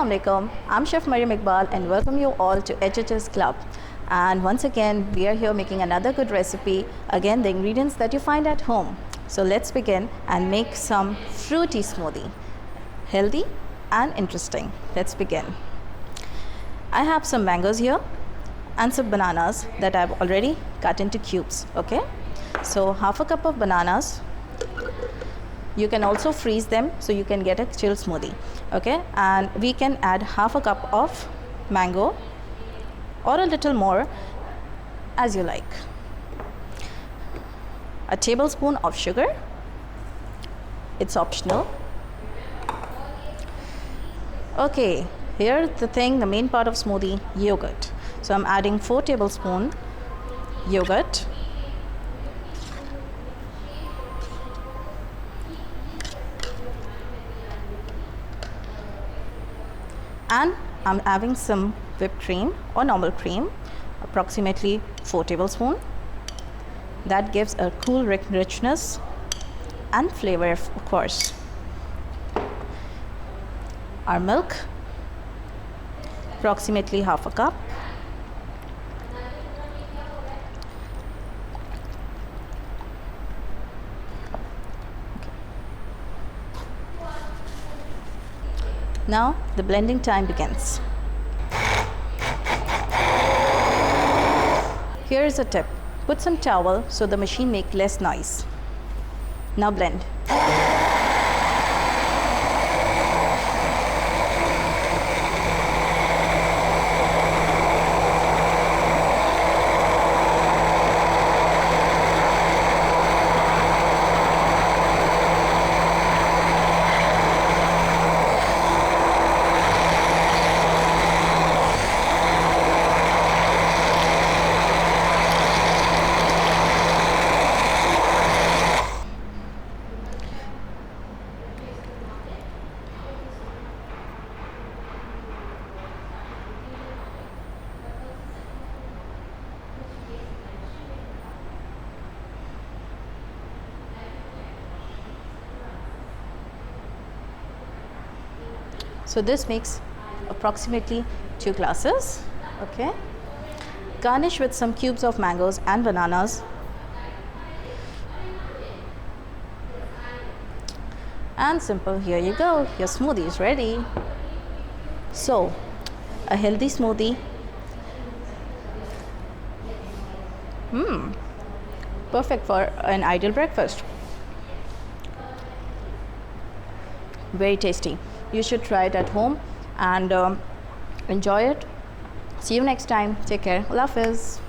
Assalamu alaikum. I'm Chef Marium Iqbal and welcome you all to HHS Club. And once again, we are here making another good recipe. Again, the ingredients that you find at home. So let's begin and make some fruity smoothie. Healthy and interesting. Let's begin. I have some mangoes here and some bananas that I've already cut into cubes. Okay, so half a cup of bananas. You can also freeze them so you can get a chill smoothie. Okay, and we can add half a cup of mango or a little more as you like. A tablespoon of sugar, it's optional. Okay, here's the thing, the main part of smoothie, yogurt. So I'm adding 4 tablespoons yogurt. And I'm having some whipped cream or normal cream, approximately 4 tablespoons. That gives a cool richness and flavor, of course. Our milk, approximately half a cup. Now the blending time begins. Here is a tip. Put some towel so the machine makes less noise. Now blend. So this makes approximately 2 glasses. Okay. Garnish with some cubes of mangoes and bananas. And simple, here you go. Your smoothie is ready. So, a healthy smoothie. Perfect for an ideal breakfast. Very tasty. You should try it at home and enjoy it. See you next time. Take care. Allah Hafiz.